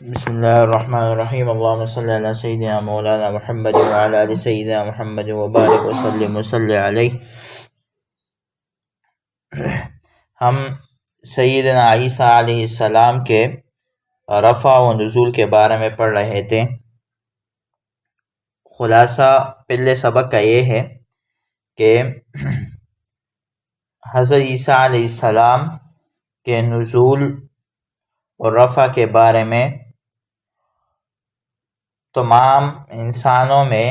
بسم اللہ الرحمن الرحیم اللہم صلی علی سیدنا مولانا محمد وعلی آل سیدنا محمد وبارک وسلم وصلی علیہ۔ ہم سیدنا عیسیٰ علیہ السلام کے رفع و نزول کے بارے میں پڑھ رہے تھے۔ خلاصہ پہلے سبق کا یہ ہے کہ حضرت عیسیٰ علیہ السلام کے نزول اور رفع کے بارے میں تمام انسانوں میں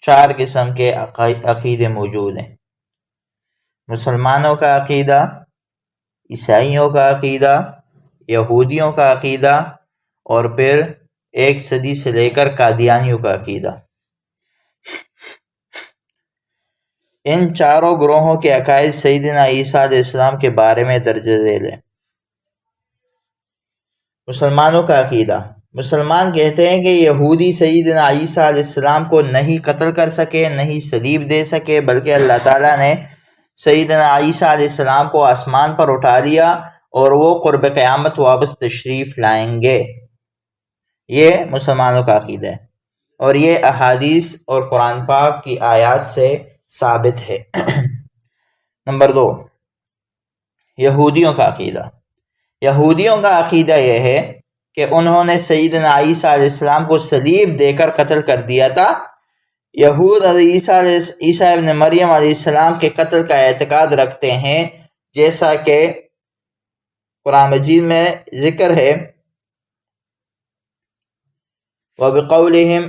4 قسم کے عقیدے موجود ہیں۔ مسلمانوں کا عقیدہ، عیسائیوں کا عقیدہ، یہودیوں کا عقیدہ اور پھر 1 صدی سے لے کر قادیانیوں کا عقیدہ۔ ان چاروں گروہوں کے عقائد سیدنا عیسیٰ علیہ السلام کے بارے میں درج ذیل ہیں۔ مسلمانوں کا عقیدہ: مسلمان کہتے ہیں کہ یہودی سیدنا عیسیٰ علیہ السلام کو نہیں قتل کر سکے، نہیں صلیب دے سکے، بلکہ اللہ تعالیٰ نے سیدنا عیسیٰ علیہ السلام کو آسمان پر اٹھا لیا اور وہ قرب قیامت واپس تشریف لائیں گے۔ یہ مسلمانوں کا عقیدہ ہے اور یہ احادیث اور قرآن پاک کی آیات سے ثابت ہے۔ نمبر 2، یہودیوں کا عقیدہ۔ یہودیوں کا عقیدہ یہ ہے کہ انہوں نے سیدنا عیسیٰ علیہ السلام کو صلیب دے کر قتل کر دیا تھا۔ یہود عیسیٰ ابن مریم علیہ السلام کے قتل کا اعتقاد رکھتے ہیں، جیسا کہ قرآن مجید میں ذکر ہے وَقَوْلِهِمْ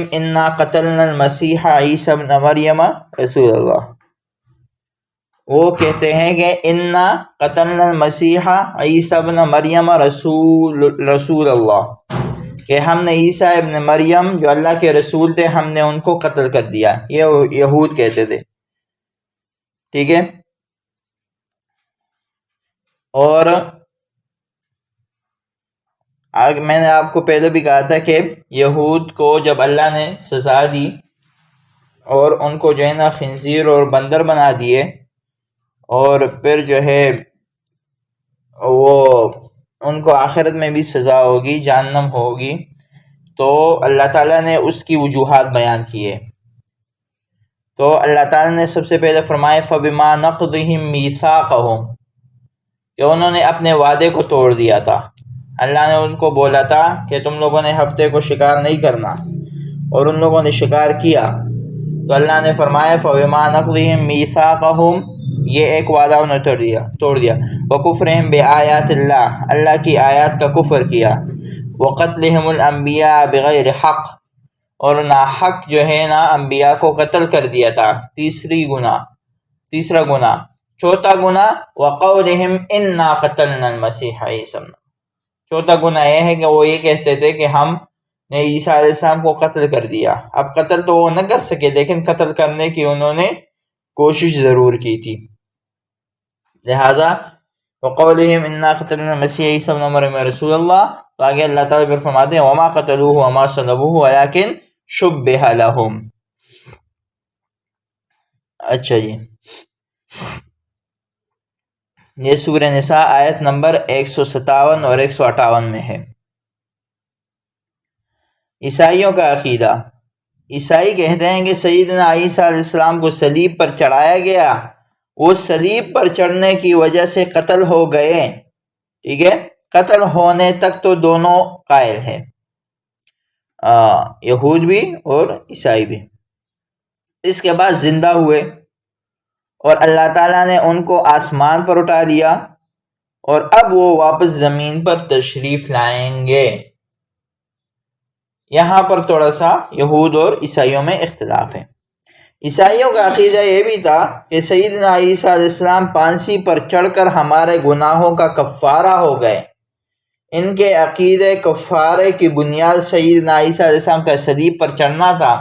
إِنَّا قَتَلْنَا الْمَسِيحَ عِيسَى ابْنَ مَرْيَمَ رسول اللہ۔ وہ کہتے ہیں کہ اِنَّا قَتَلْنَا الْمَسِيحَ عِيسَى ابْنَ مَرْيَمَ رسول اللہ، کہ ہم نے عیسیٰ ابن مریم جو اللہ کے رسول تھے ہم نے ان کو قتل کر دیا۔ یہ یہود کہتے تھے، ٹھیک ہے۔ اور میں نے آپ کو پہلے بھی کہا تھا کہ یہود کو جب اللہ نے سزا دی اور ان کو جو ہے نا خنزیر اور بندر بنا دیے، اور پھر جو ہے وہ ان کو آخرت میں بھی سزا ہوگی، جہنم ہوگی، تو اللہ تعالیٰ نے اس کی وجوہات بیان کیے۔ تو اللہ تعالیٰ نے سب سے پہلے فرمائے فَبِمَا نَقْضِهِمْ مِيثَاقَهُمْ، کہ انہوں نے اپنے وعدے کو توڑ دیا تھا۔ اللہ نے ان کو بولا تھا کہ تم لوگوں نے ہفتے کو شکار نہیں کرنا، اور ان لوگوں نے شکار کیا، تو اللہ نے فرمایا فَبِمَا نَقْضِهِمْ مِيثَاقَهُمْ، یہ ایک وعدہ انہوں نے توڑ دیا۔ وَكُفْرِهِمْ بِآيَاتِ اللَّهِ، اللہ کی آیات کا کفر کیا۔ وَقَتْلِهِمُ الْأَنْبِيَاءَ بِغَيْرِ حَقٍّ، اور ناحق جو ہے نا انبیاء کو قتل کر دیا تھا۔ تیسرا گناہ۔ چوتھا گناہ وَقَوْلِهِمْ إِنَّا قَتَلْنَا الْمَسِيحَ عِيسَى، چوتھا گناہ یہ ہے کہ وہ یہ کہتے تھے کہ ہم نے عیسیٰ علیہ السلام کو قتل کر دیا۔ اب قتل تو وہ نہ کر سکے، لیکن قتل کرنے کی انہوں نے کوشش ضرور کی تھی۔ لہذا وَقَوْلِهِمْ إِنَّا قَتَلْنَا الْمَسِيحَ عِيسَى ابْنَ مَرْيَمَ رسول اللہ، تو آگے اللہ تعالیٰ پھر فرماتے ہیں وَمَا قَتَلُوهُ وَمَا صَلَبُوهُ وَلَكِنْ شُبِّهَ لَهُمْ۔ اچھا جی، یہ سورہ نساء آیت نمبر 157 اور 158 میں ہے۔ عیسائیوں کا عقیدہ: عیسائی کہتے ہیں کہ سیدنا عیسیٰ علیہ السلام کو صلیب پر چڑھایا گیا، وہ صلیب پر چڑھنے کی وجہ سے قتل ہو گئے، ٹھیک ہے۔ قتل ہونے تک تو دونوں قائل ہیں، یہود بھی اور عیسائی بھی۔ اس کے بعد زندہ ہوئے اور اللہ تعالیٰ نے ان کو آسمان پر اٹھا لیا، اور اب وہ واپس زمین پر تشریف لائیں گے۔ یہاں پر تھوڑا سا یہود اور عیسائیوں میں اختلاف ہے۔ عیسائیوں کا عقیدہ یہ بھی تھا کہ سیدنا عیسیٰ علیہ السلام پانسی پر چڑھ کر ہمارے گناہوں کا کفارہ ہو گئے۔ ان کے عقیدے کفارے کی بنیاد سیدنا عیسیٰ علیہ السلام کا صلیب پر چڑھنا تھا۔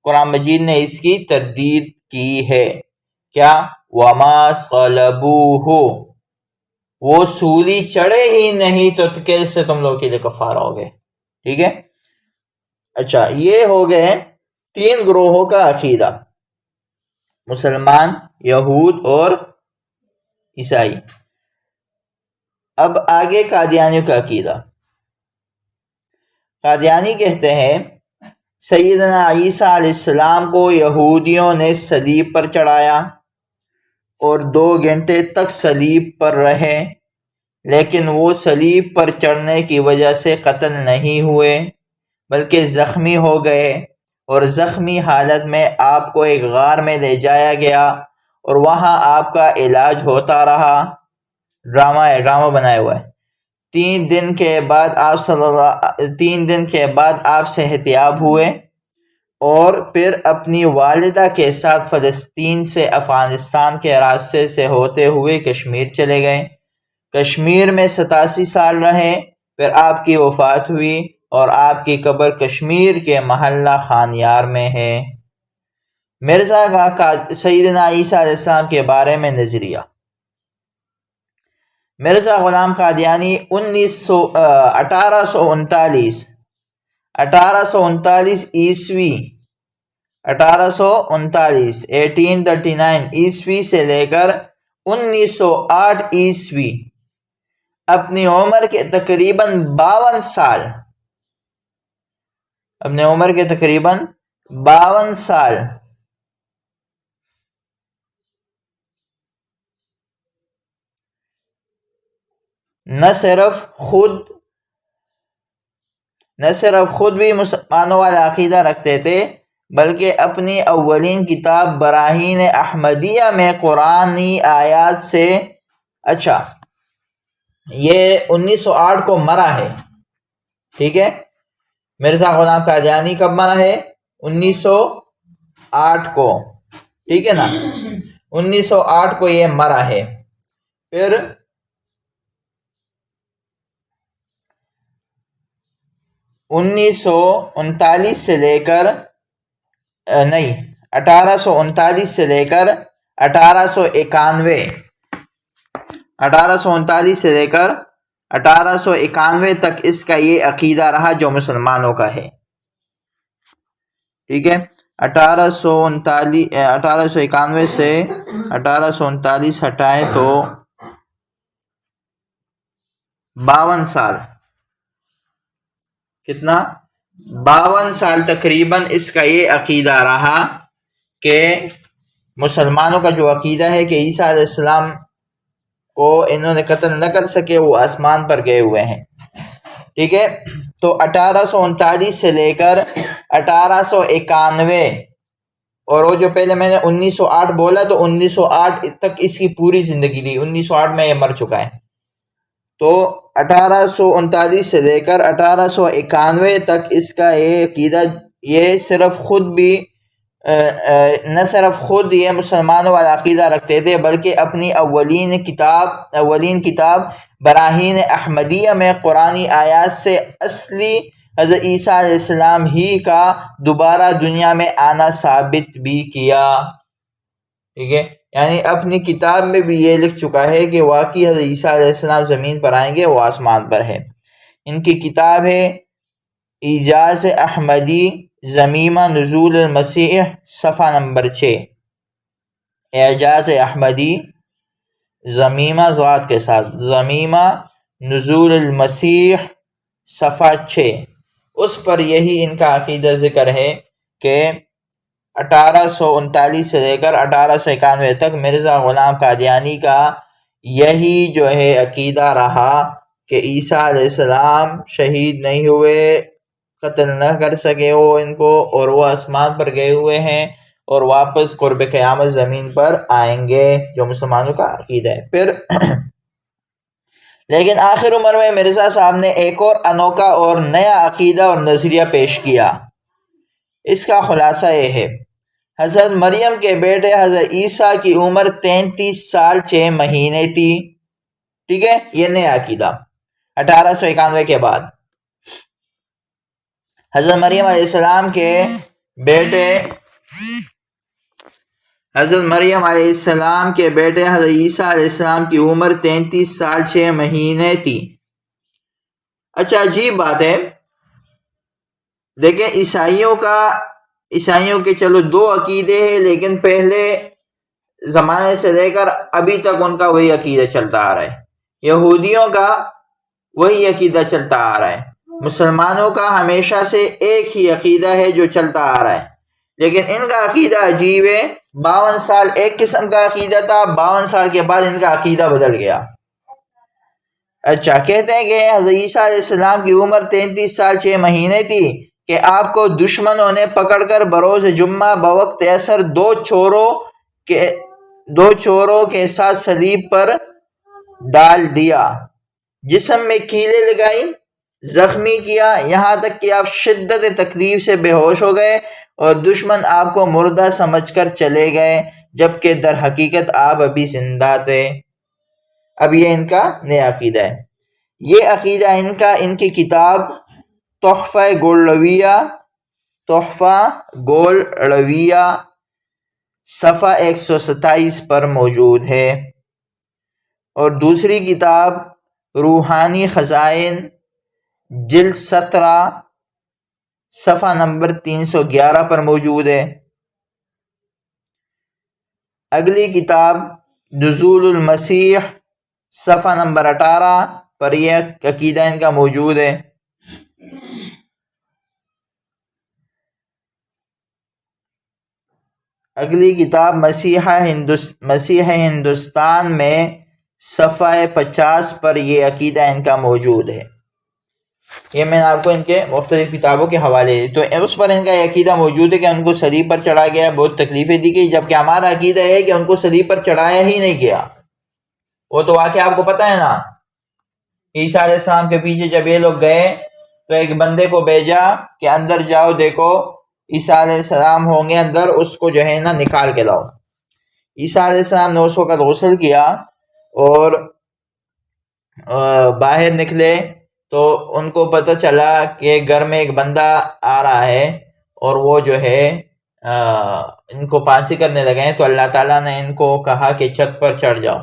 قرآن مجید نے اس کی تردید کی ہے، کیا وَمَا صَلَبُوهُ، وہ سولی چڑھے ہی نہیں تو کیسے تم لوگ کے لیے کفارہ ہو گئے، ٹھیک ہے۔ اچھا، یہ ہو گئے 3 گروہوں کا عقیدہ، مسلمان، یہود اور عیسائی۔ اب آگے قادیانیوں کا عقیدہ۔ قادیانی کہتے ہیں سیدنا عیسیٰ علیہ السلام کو یہودیوں نے صلیب پر چڑھایا اور 2 گھنٹے تک صلیب پر رہے، لیکن وہ صلیب پر چڑھنے کی وجہ سے قتل نہیں ہوئے بلکہ زخمی ہو گئے، اور زخمی حالت میں آپ کو ایک غار میں لے جایا گیا اور وہاں آپ کا علاج ہوتا رہا۔ ڈرامہ بنایا ہوا ہے۔ 3 دن کے بعد آپ صحتیاب ہوئے اور پھر اپنی والدہ کے ساتھ فلسطین سے افغانستان کے راستے سے ہوتے ہوئے کشمیر چلے گئے۔ کشمیر میں 87 سال رہے، پھر آپ کی وفات ہوئی اور آپ کی قبر کشمیر کے محلہ خانیار میں ہے۔ مرزا کا سیدنا عیسیٰ علیہ السلام کے بارے میں نظریہ۔ مرزا غلام قادیانی 1839 عیسوی 1839 عیسوی سے لے کر 1908 عیسوی اپنی عمر کے تقریباً 52 سال نہ صرف خود بھی مسلمانوں والا عقیدہ رکھتے تھے، بلکہ اپنی اولین کتاب براہین احمدیہ میں قرآنی آیات سے یہ 1908 کو مرا ہے، ٹھیک ہے۔ مرزا غلام قادیانی کب مرا ہے؟ 1908 کو، ٹھیک ہے نا، 1908 کو یہ مرا ہے۔ پھر 1839 سے لے کر 1891 تک اس کا یہ عقیدہ رہا جو مسلمانوں کا ہے، ٹھیک ہے۔ 1891 سے 1839 ہٹائیں تو 52 سال، کتنا؟ 52 سال تقریباً اس کا یہ عقیدہ رہا کہ مسلمانوں کا جو عقیدہ ہے کہ عیسیٰ علیہ السلام کو انہوں نے قتل نہ کر سکے، وہ آسمان پر گئے ہوئے ہیں، ٹھیک ہے۔ تو 1839 سے لے کر 1891، اور وہ جو پہلے میں نے 1908 بولا تو 1908 تک اس کی پوری زندگی تھی، 1908 میں یہ مر چکا ہے۔ تو 1839 سے لے کر 1891 تک اس کا یہ عقیدہ، یہ نہ صرف خود یہ مسلمانوں والا عقیدہ رکھتے تھے، بلکہ اپنی اولین کتاب براہین احمدیہ میں قرآنی آیات سے اصلی حضرت عیسیٰ علیہ السلام ہی کا دوبارہ دنیا میں آنا ثابت بھی کیا، ٹھیک ہے۔ یعنی اپنی کتاب میں بھی یہ لکھ چکا ہے کہ واقعی حضرت عیسیٰ علیہ السلام زمین پر آئیں گے، وہ آسمان پر ہے۔ ان کی کتاب ہے اعجاز احمدی ضمیمہ نزول المسیح، صفحہ نمبر 6۔ اعجاز احمدی ضمیمہ ذات کے ساتھ، ضمیمہ نزول المسیح، صفحہ 6۔ اس پر یہی ان کا عقیدہ ذکر ہے کہ 1839 سے لے کر 1891 تک مرزا غلام قادیانی کا یہی جو ہے عقیدہ رہا کہ عیسیٰ علیہ السلام شہید نہیں ہوئے، قتل نہ کر سکے وہ ان کو، اور وہ آسمان پر گئے ہوئے ہیں اور واپس قرب قیامت زمین پر آئیں گے، جو مسلمانوں کا عقیدہ ہے۔ پھر لیکن آخر عمر میں مرزا صاحب نے ایک اور انوکھا اور نیا عقیدہ اور نظریہ پیش کیا۔ اس کا خلاصہ یہ ہے، حضرت مریم کے بیٹے حضرت عیسیٰ کی عمر 33 سال 6 مہینے تھی، ٹھیک ہے۔ یہ نیا عقیدہ 1891 کے بعد حضرت مریم علیہ السلام کے بیٹے حضرت عیسیٰ علیہ السلام کی عمر 33 سال 6 مہینے تھی۔ اچھا، عجیب بات ہے، دیکھیں عیسائیوں کے چلو 2 عقیدے ہیں، لیکن پہلے زمانے سے لے کر ابھی تک ان کا وہی عقیدہ چلتا آ رہا ہے۔ یہودیوں کا وہی عقیدہ چلتا آ رہا ہے، مسلمانوں کا ہمیشہ سے ایک ہی عقیدہ ہے جو چلتا آ رہا ہے، لیکن ان کا عقیدہ عجیب ہے۔ 52 سال ایک قسم کا عقیدہ تھا، 52 سال کے بعد ان کا عقیدہ بدل گیا۔ اچھا، کہتے ہیں کہ حضرت عیسیٰ علیہ السلام کی عمر 33 سال 6 مہینے تھی کہ آپ کو دشمنوں نے پکڑ کر بروز جمعہ بوقت عصر دو چوروں کے ساتھ صلیب پر ڈال دیا، جسم میں کیلیں لگائی، زخمی کیا، یہاں تک کہ آپ شدت تکلیف سے بے ہوش ہو گئے اور دشمن آپ کو مردہ سمجھ کر چلے گئے، جبکہ در حقیقت آپ ابھی زندہ تھے۔ اب یہ ان کا نیا عقیدہ ہے۔ یہ عقیدہ ان کی کتاب تحفہ گولڑویہ صفحہ 127 پر موجود ہے، اور دوسری کتاب روحانی خزائن جلد 17 صفحہ نمبر 311 پر موجود ہے۔ اگلی کتاب نزول المسیح صفحہ نمبر 18 پر یہ عقیدہ ان کا موجود ہے۔ اگلی کتاب مسیح ہندوستان میں صفحہ 50 پر یہ عقیدہ ان کا موجود ہے۔ یہ میں نے آپ کو ان کے مختلف کتابوں کے حوالے دی، تو اس پر ان کا یہ عقیدہ موجود ہے کہ ان کو صلیب پر چڑھا گیا، بہت تکلیفیں دی گئی، جبکہ ہمارا عقیدہ ہے کہ ان کو صلیب پر چڑھایا ہی نہیں گیا۔ وہ تو واقعہ آپ کو پتہ ہے نا، عیسیٰ علیہ السلام کے پیچھے جب یہ لوگ گئے تو ایک بندے کو بھیجا کہ اندر جاؤ، دیکھو عیسیٰ علیہ السلام ہوں گے اندر، اس کو جو ہے نا نکال کے لاؤ۔ عیسیٰ علیہ السلام نے اس وقت غسل کیا اور باہر نکلے تو ان کو پتہ چلا کہ گھر میں ایک بندہ آ رہا ہے اور وہ جو ہے ان کو پانسی کرنے لگے ہیں، تو اللہ تعالیٰ نے ان کو کہا کہ چھت پر چڑھ جاؤ۔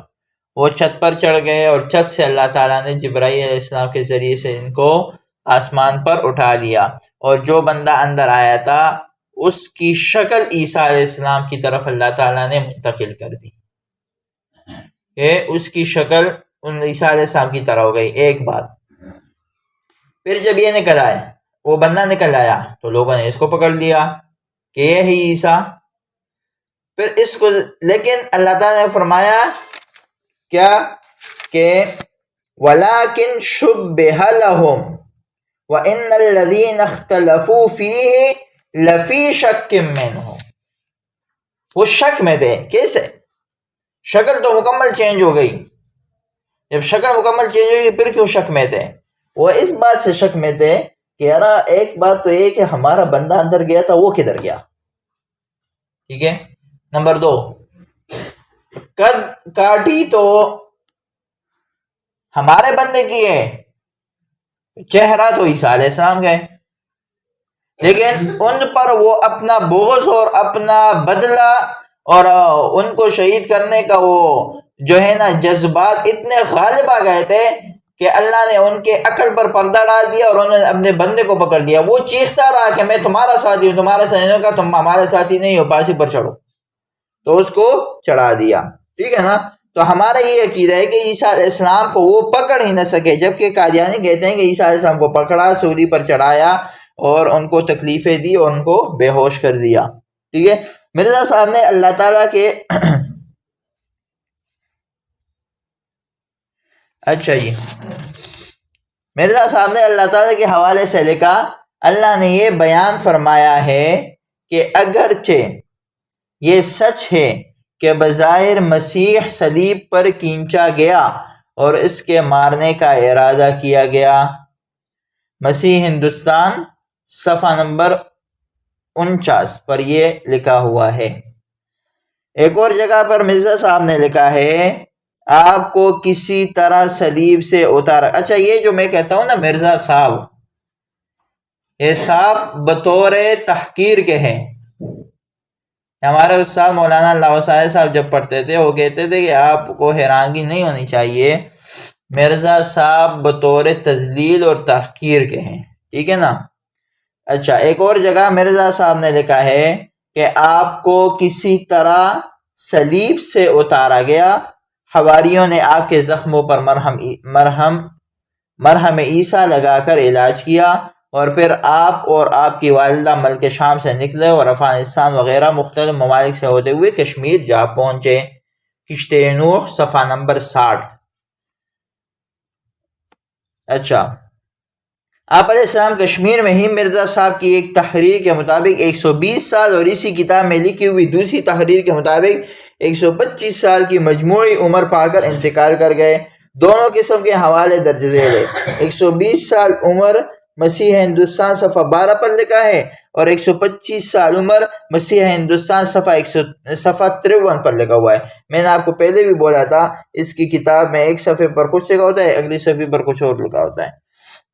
وہ چھت پر چڑھ گئے اور چھت سے اللہ تعالیٰ نے جبرائیل علیہ السلام کے ذریعے سے ان کو آسمان پر اٹھا لیا، اور جو بندہ اندر آیا تھا اس کی شکل عیسیٰ علیہ السلام کی طرف اللہ تعالیٰ نے منتقل کر دی، کہ اس کی شکل ان عیسیٰ علیہ السلام کی طرح ہو گئی۔ ایک بات، پھر جب یہ نکل آئے، وہ بندہ نکل آیا، تو لوگوں نے اس کو پکڑ لیا کہ یہ ہی عیسیٰ، پھر اس کو، لیکن اللہ تعالیٰ نے فرمایا کیا کہ وَلَكِنْ شُبِّهَ لَهُمْ وَإِنَّ الَّذِينَ اخْتَلَفُوا فِيهِ لَفِي شَكٍّ مِّنْهُ، وہ شک میں تھے۔ کیسے؟ شکل تو مکمل چینج ہو گئی، جب شکل مکمل چینج ہوئی پھر کیوں شک میں تھے؟ وہ اس بات سے شک میں تھے کہ یار ایک بات تو یہ کہ ہمارا بندہ اندر گیا تھا، وہ کدھر گیا؟ ٹھیک ہے۔ نمبر 2، قد کاٹی تو ہمارے بندے کی ہے، چہرہ تو عیسیٰ علیہ السلام کا ہے، لیکن ان پر وہ اپنا بغض اور اپنا بدلہ اور ان کو شہید کرنے کا وہ جو ہے نا جذبات اتنے غالب آ گئے تھے کہ اللہ نے ان کے عقل پر پردہ ڈال دیا اور انہوں نے اپنے بندے کو پکڑ لیا۔ وہ چیختا رہا کہ میں تمہارا ساتھی ہوں، تمہارا ساتھی کا، تم ہمارے ساتھی نہیں ہو، پانسی پر چڑھو، تو اس کو چڑھا دیا۔ ٹھیک ہے نا؟ تو ہمارا یہ عقیدہ ہے کہ عیسیٰ علیہ السلام کو وہ پکڑ ہی نہ سکے، جبکہ قادیانی کہتے ہیں کہ عیسیٰ علیہ السلام کو پکڑا، سولی پر چڑھایا اور ان کو تکلیفیں دی اور ان کو بے ہوش کر دیا۔ ٹھیک ہے۔ مرزا صاحب نے اللہ تعالیٰ کے اچھا جی، مرزا صاحب نے اللہ تعالیٰ کے حوالے سے لکھا، اللہ نے یہ بیان فرمایا ہے کہ اگرچہ یہ سچ ہے کہ بظاہر مسیح صلیب پر کھینچا گیا اور اس کے مارنے کا ارادہ کیا گیا۔ مسیح ہندوستان صفحہ نمبر 49 پر یہ لکھا ہوا ہے۔ ایک اور جگہ پر مرزا صاحب نے لکھا ہے، آپ کو کسی طرح صلیب سے اتارا۔ اچھا، یہ جو میں کہتا ہوں نا مرزا صاحب، یہ صاحب بطور تحقیر کے ہیں۔ ہمارے استاد مولانا اللہ وسائل صاحب جب پڑھتے تھے وہ کہتے تھے کہ آپ کو حیرانگی نہیں ہونی چاہیے، مرزا صاحب بطور تذلیل اور تحقیر کے ہیں۔ ٹھیک ہے نا؟ اچھا، ایک اور جگہ مرزا صاحب نے لکھا ہے کہ آپ کو کسی طرح صلیب سے اتارا گیا، حواریوں نے آپ کے زخموں پر مرہم مرہم عیسیٰ لگا کر علاج کیا، اور پھر آپ اور آپ کی والدہ ملک شام سے نکلے اور افغانستان وغیرہ مختلف ممالک سے ہوتے ہوئے کشمیر جا پہنچے۔ کشتِ نوح صفحہ نمبر 60۔ اچھا، آپ علیہ السلام کشمیر میں ہی مرزا صاحب کی ایک تحریر کے مطابق 120 سال اور اسی کتاب میں لکھی ہوئی دوسری تحریر کے مطابق 125 سال کی مجموعی عمر پا کر انتقال کر گئے۔ دونوں قسم کے حوالے درج ذیل ہے۔ 120 سال عمر مسیح ہندوستان صفحہ 12 پر لکھا ہے، اور 125 سال عمر مسیح ہندوستان صفحہ 53 پر لکھا ہوا ہے۔ میں نے آپ کو پہلے بھی بولا تھا اس کی کتاب میں ایک صفحے پر کچھ لکھا ہوتا ہے، اگلی صفحے پر کچھ اور لکھا ہوتا ہے۔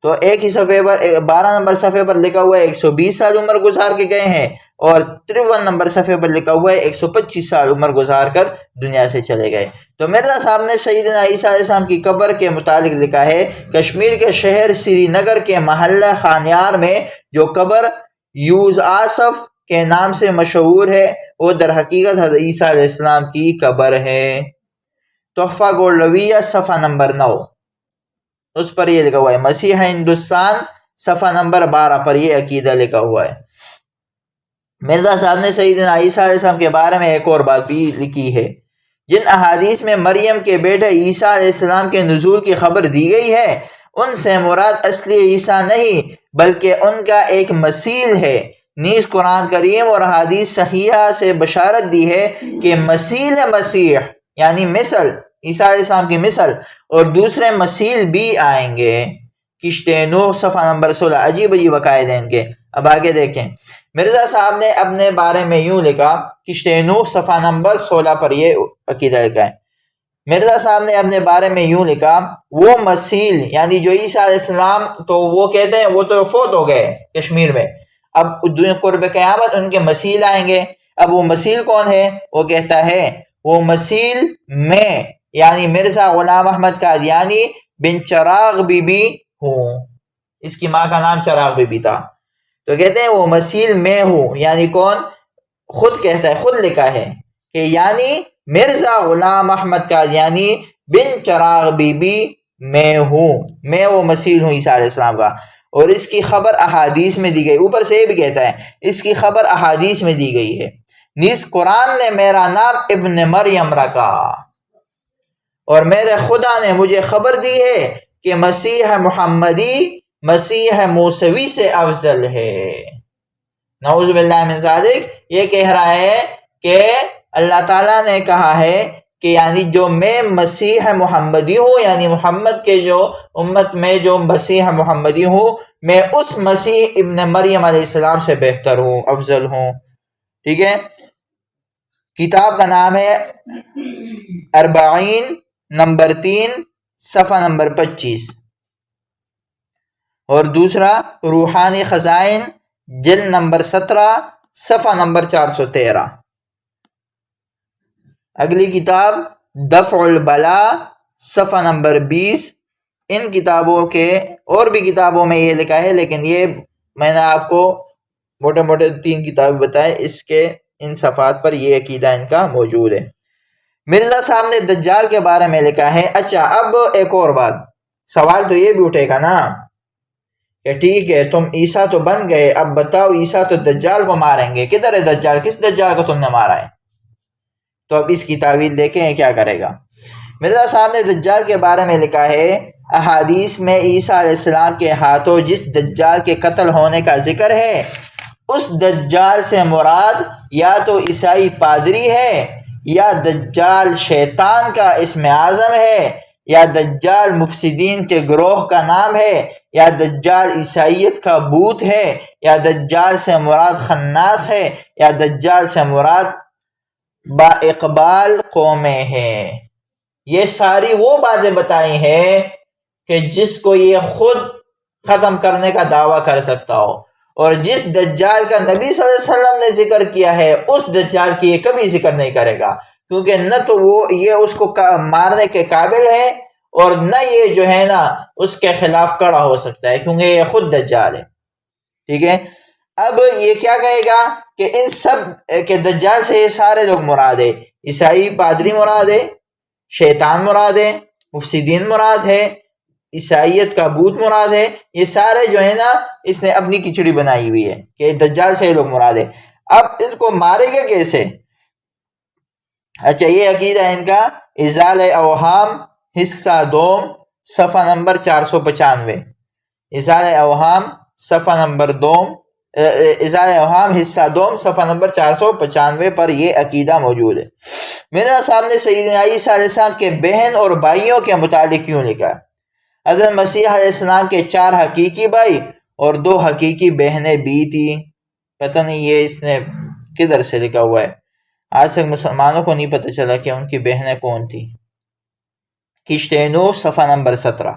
تو ایک ہی صفحے پر 12 نمبر صفحے پر لکھا ہوا ہے 120 سال عمر گزار کے گئے ہیں، اور 53 نمبر صفحے پر لکھا ہوا ہے 125 سال عمر گزار کر دنیا سے چلے گئے۔ تو مرزا صاحب نے سیدنا عیسیٰ علیہ السلام کی قبر کے متعلق لکھا ہے، کشمیر کے شہر سری نگر کے محلہ خانیار میں جو قبر یوز آصف کے نام سے مشہور ہے، وہ در حقیقت حضرت عیسیٰ علیہ السلام کی قبر ہے۔ تحفہ گولڈویہ صفحہ نمبر 9، اس پر یہ لکھا ہوا ہے۔ مسیح ہندوستان صفحہ نمبر 12 پر یہ عقیدہ لکھا ہوا ہے۔ مرزا صاحب نے سیدنا عیسیٰ علیہ السلام کے بارے میں ایک اور بات بھی لکھی ہے۔ جن احادیث میں مریم کے بیٹے عیسیٰ علیہ السلام کے نزول کی خبر دی گئی ہے، ان سے مراد اصلی عیسیٰ نہیں بلکہ ان کا ایک مثیل ہے۔ نیز قرآن کریم اور احادیث صحیحہ سے بشارت دی ہے کہ مثیل مسیح یعنی مثل عیسیٰ علیہ السلام کی مثل اور دوسرے مثیل بھی آئیں گے۔ کشتِ نوح صفحہ نمبر 16۔ عجیب عجیب عقائد ہیں ان کے۔ اب آگے دیکھیں، مرزا صاحب نے اپنے بارے میں یوں لکھا، کشتِ نوح صفحہ نمبر 16 پر یہ عقیدہ لکھا ہے۔ مرزا صاحب نے اپنے بارے میں یوں لکھا، وہ مثیل یعنی جو عیسیٰ علیہ السلام تو وہ کہتے ہیں وہ تو فوت ہو گئے کشمیر میں، اب قرب قیامت ان کے مثیل آئیں گے۔ اب وہ مثیل کون ہے؟ وہ کہتا ہے وہ مثیل میں یعنی مرزا غلام احمد قادیانی بن چراغ بی بی ہوں، اس کی ماں کا نام چراغ بی بی تھا، تو کہتے ہیں وہ مثیل میں ہوں، یعنی کون؟ خود کہتا ہے، خود لکھا ہے کہ یعنی مرزا غلام احمد قادیانی بن چراغ بی بی میں ہوں، میں وہ مثیل ہوں عیسیٰ علیہ السلام کا، اور اس کی خبر احادیث میں دی گئی۔ اوپر سے یہ بھی کہتا ہے اس کی خبر احادیث میں دی گئی ہے۔ نیز قرآن نے میرا نام ابن مریم رکھا، اور میرے خدا نے مجھے خبر دی ہے کہ مسیح محمدی مسیح موسوی سے افضل ہے۔ نعوذ باللہ من ذالک، یہ کہہ رہا ہے کہ اللہ تعالیٰ نے کہا ہے کہ یعنی جو میں مسیح محمدی ہوں، یعنی محمد کے جو امت میں جو مسیح محمدی ہوں، میں اس مسیح ابن مریم علیہ السلام سے بہتر ہوں، افضل ہوں۔ ٹھیک ہے، کتاب کا نام ہے اربعین نمبر 3 صفحہ نمبر 25، اور دوسرا روحانی خزائن جلد نمبر 17 صفحہ نمبر 413۔ اگلی کتاب دفع البلاء صفحہ نمبر 20۔ ان کتابوں کے اور بھی کتابوں میں یہ لکھا ہے، لیکن یہ میں نے آپ کو موٹے موٹے 3 کتابیں بتائے، اس کے ان صفحات پر یہ عقیدہ ان کا موجود ہے۔ مرزا صاحب نے دجال کے بارے میں لکھا ہے۔ اچھا، اب ایک اور بات، سوال تو یہ بھی اٹھے گا نا کہ ٹھیک ہے تم عیسیٰ تو بن گئے، اب بتاؤ عیسیٰ تو دجال کو ماریں گے، کدھر ہے دجال؟ کس دجال کو تم نے مارا ہے؟ تو اب اس کی تعویل دیکھیں کیا کرے گا۔ مرزا صاحب نے دجال کے بارے میں لکھا ہے، احادیث میں عیسیٰ علیہ السلام کے ہاتھوں جس دجال کے قتل ہونے کا ذکر ہے، اس دجال سے مراد یا تو عیسائی پادری ہے، یا دجال شیطان کا اسم اعظم ہے، یا دجال مفسدین کے گروہ کا نام ہے، یا دجال عیسائیت کا بوت ہے، یا دجال سے مراد خناس ہے، یا دجال سے مراد با اقبال قومیں ہیں۔ یہ ساری وہ باتیں بتائی ہیں کہ جس کو یہ خود ختم کرنے کا دعویٰ کر سکتا ہو، اور جس دجال کا نبی صلی اللہ علیہ وسلم نے ذکر کیا ہے اس دجال کی یہ کبھی ذکر نہیں کرے گا، کیونکہ نہ تو وہ یہ اس کو مارنے کے قابل ہے، اور نہ یہ جو ہے نا اس کے خلاف کڑا ہو سکتا ہے، کیونکہ یہ خود دجال ہے۔ ٹھیک ہے، اب یہ کیا کہے گا کہ ان سب کے دجال سے یہ سارے لوگ مراد ہے، عیسائی پادری مراد ہے، شیطان مراد ہے، مفسدین مراد ہے، عیسائیت کا بت مراد ہے، یہ سارے جو ہے نا اس نے اپنی کھچڑی بنائی ہوئی ہے کہ دجال سے یہ لوگ مراد ہے۔ اب ان کو مارے گا کیسے؟ اچھا، یہ عقیدہ ان کا ازال اوہام حصہ دوم صفحہ نمبر 495، ازال اوہام صفحہ نمبر دوم، ازال اوہام حصہ دوم صفحہ نمبر 495 پر یہ عقیدہ موجود ہے۔ میرے سامنے سیدنا عیسیٰ علیہ السلام کے بہن اور بھائیوں کے متعلق کیوں لکھا؟ حضرت مسیح علیہ السلام کے 4 حقیقی بھائی اور 2 حقیقی بہنیں بھی تھی۔ پتہ نہیں یہ اس نے کدھر سے لکھا ہوا ہے، آج تک مسلمانوں کو نہیں پتہ چلا کہ ان کی بہنیں کون تھی۔ کشتے نور صفحہ نمبر 17۔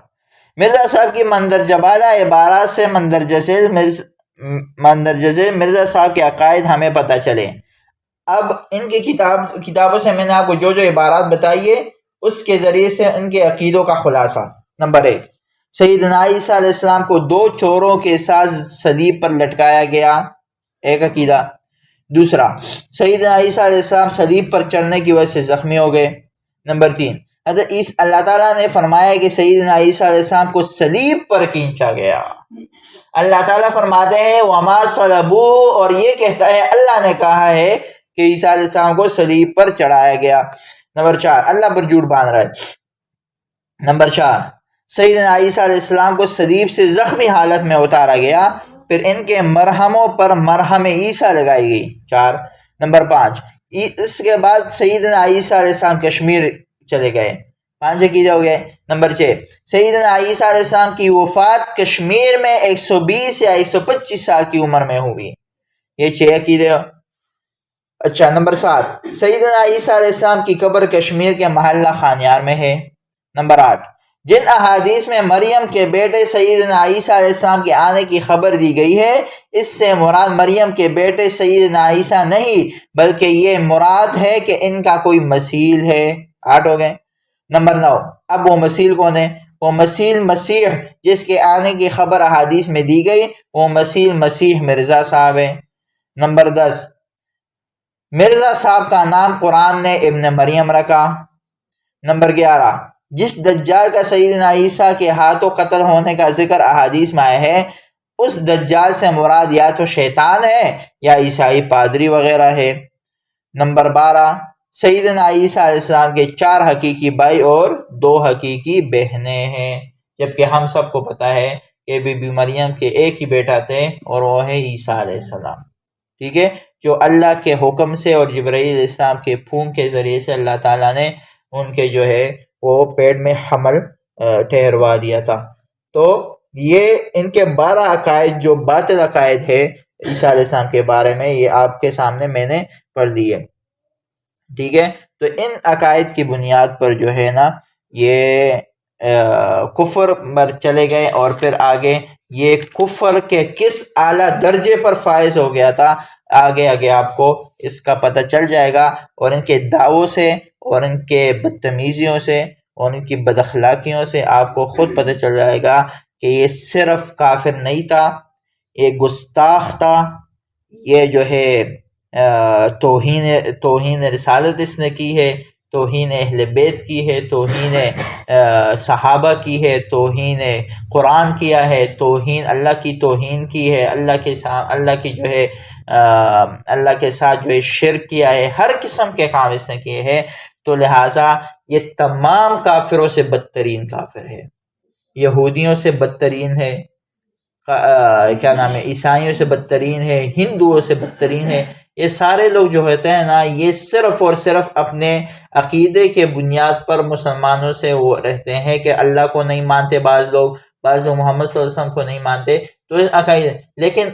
مرزا صاحب کی مندرجہ بالا عبارات سے مندرجہ ذیل مرزا صاحب کے عقائد ہمیں پتہ چلے۔ اب ان کی کتابوں سے میں نے آپ کو جو عبارات بتائی ہے اس کے ذریعے سے ان کے عقیدوں کا خلاصہ۔ نمبر 1، سیدنا عیسیٰ علیہ السلام کو 2 چوروں کے ساتھ صلیب پر لٹکایا گیا، ایک عقیدہ۔ دوسرا، سیدنا عیسیٰ علیہ السلام صلیب پر چڑھنے کی وجہ سے زخمی ہو گئے۔ نمبر 3، حضرت اللہ تعالیٰ نے فرمایا کہ سیدنا عیسیٰ علیہ السلام کو صلیب پر کھینچا گیا۔ اللہ تعالیٰ فرماتے ہیں وَمَا صَلَبُوهُ، اور یہ کہتا ہے اللہ نے کہا ہے کہ عیسیٰ علیہ السلام کو صلیب پر چڑھایا گیا۔ نمبر 4، اللہ پر جھوٹ باندھ رہا ہے۔ نمبر 4، سیدنا عیسیٰ علیہ السلام کو صلیب سے زخمی حالت میں اتارا گیا، پھر ان کے مرہموں پر مرہم عیسیٰ لگائی گئی۔ 4۔ نمبر 5، اس کے بعد سیدنا عیسیٰ علیہ السلام کشمیر چلے گئے۔ 5 عقیدے ہو گئے۔ نمبر 6، سیدنا عیسیٰ علیہ السلام کی وفات کشمیر میں 120 یا 125 سال کی عمر میں ہوئی۔ یہ 6 عقیدے ہو۔ اچھا، نمبر 7، سیدنا عیسیٰ علیہ السلام کی قبر کشمیر کے محلہ خانیار میں ہے۔ نمبر 8، جن احادیث میں مریم کے بیٹے سیدنا عیسیٰ علیہ السلام کے آنے کی خبر دی گئی ہے، اس سے مراد مریم کے بیٹے سیدنا عیسیٰ نہیں بلکہ یہ مراد ہے کہ ان کا کوئی مثیل ہے۔ 8 ہو گئے۔ نمبر 9، اب وہ مثیل کون ہے؟ وہ مثیل مسیح جس کے آنے کی خبر احادیث میں دی گئی، وہ مثیل مسیح مرزا صاحب ہے۔ نمبر 10، مرزا صاحب کا نام قرآن نے ابن مریم رکھا۔ نمبر 11، جس دجال کا سیدنا عیسیٰ کے ہاتھوں قتل ہونے کا ذکر احادیث میں آیا ہے، اس دجال سے مراد یا تو شیطان ہے یا عیسائی پادری وغیرہ ہے۔ نمبر 12، سیدنا عیسیٰ علیہ السلام کے 4 حقیقی بھائی اور 2 حقیقی بہنیں ہیں، جبکہ ہم سب کو پتہ ہے کہ بی بی مریم کے ایک ہی بیٹا تھے اور وہ ہے عیسیٰ علیہ السلام، ٹھیک ہے، جو اللہ کے حکم سے اور جبرائیل علیہ السلام کے پھونک کے ذریعے سے اللہ تعالیٰ نے ان کے جو ہے وہ پیٹ میں حمل ٹھہروا دیا تھا۔ تو یہ ان کے 12 عقائد جو باطل عقائد ہے عیسیٰ علیہ السلام کے بارے میں، یہ آپ کے سامنے میں نے پڑھ دیے، ٹھیک ہے۔ تو ان عقائد کی بنیاد پر جو ہے نا یہ کفر پر چلے گئے، اور پھر آگے یہ کفر کے کس اعلیٰ درجے پر فائز ہو گیا تھا، آگے آپ کو اس کا پتہ چل جائے گا، اور ان کے دعووں سے اور ان کے بدتمیزیوں سے اور ان کی بد اخلاقیوں سے آپ کو خود پتہ چل جائے گا کہ یہ صرف کافر نہیں تھا، یہ گستاخ تھا، یہ جو ہے توہین رسالت اس نے کی ہے، توہین اہل بیت کی ہے، توہین صحابہ کی ہے، توہین قرآن کیا ہے، توہین اللہ کی توہین کی ہے، اللہ کی جو ہے اللہ کے ساتھ جو ہے شرک کیا ہے، ہر قسم کے کام اس نے کیے ہیں۔ تو لہٰذا یہ تمام کافروں سے بدترین کافر ہے، یہودیوں سے بدترین ہے، کیا نام ہے، عیسائیوں سے بدترین ہے، ہندوؤں سے بدترین ہے۔ یہ سارے لوگ جو ہوتے ہیں نا، یہ صرف اور صرف اپنے عقیدے کے بنیاد پر مسلمانوں سے وہ رہتے ہیں کہ اللہ کو نہیں مانتے، بعض لوگ محمد صلی اللہ علیہ وسلم کو نہیں مانتے، تو عقائد، لیکن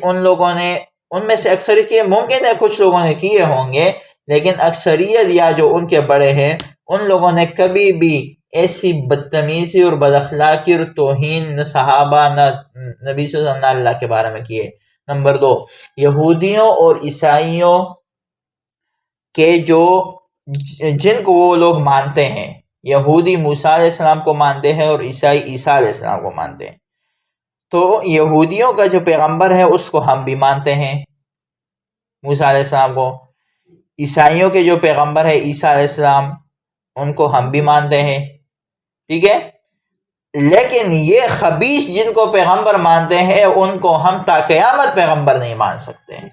ان میں سے اکثریت کے ممکن ہے کچھ لوگوں نے کیے ہوں گے، لیکن اکثریت یا جو ان کے بڑے ہیں ان لوگوں نے کبھی بھی ایسی بدتمیزی اور بد اخلاقی اور توہین نہ صحابہ نہ نبی صلی اللہ علیہ وسلم نہ اللہ کے بارے میں کیے۔ نمبر 2، یہودیوں اور عیسائیوں کے جن کو وہ لوگ مانتے ہیں، یہودی موسیٰ علیہ السلام کو مانتے ہیں اور عیسائی عیسیٰ علیہ السلام کو مانتے ہیں، تو یہودیوں کا جو پیغمبر ہے اس کو ہم بھی مانتے ہیں، موسیٰ علیہ السلام کو، عیسائیوں کے جو پیغمبر ہے عیسیٰ علیہ السلام ان کو ہم بھی مانتے ہیں، ٹھیک ہے۔ لیکن یہ خبیث جن کو پیغمبر مانتے ہیں ان کو ہم تا قیامت پیغمبر نہیں مان سکتے ہیں.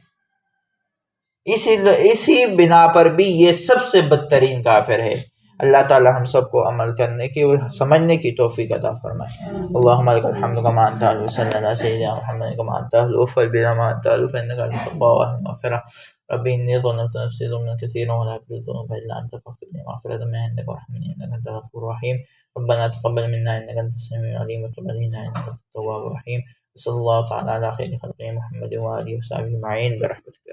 اسی بنا پر بھی یہ سب سے بدترین کافر ہے. اللہ تعالی ہم سب کو عمل کرنے کی اور سمجھنے کی توفیق عطا فرمائے. اللہم لک الحمد کما انت اہل صلی اللہ سیدنا محمد کما انت اہل وفر بنا ما انت اہل فانک انت التواب المغفرہ. ربی انی ظلمت نفسی ظلما کثیرا ولا یغفر الذنوب الا انت فاغفر لي مغفرة من عندك وارحمني انك انت الغفور الرحیم. ربنا تقبل منا انك انت السميع العليم وتب علينا انك انت التواب الرحیم. صلی اللہ تعالی علی خیر خلقہ محمد وآلہ وصحبہ اجمعین برحمتک.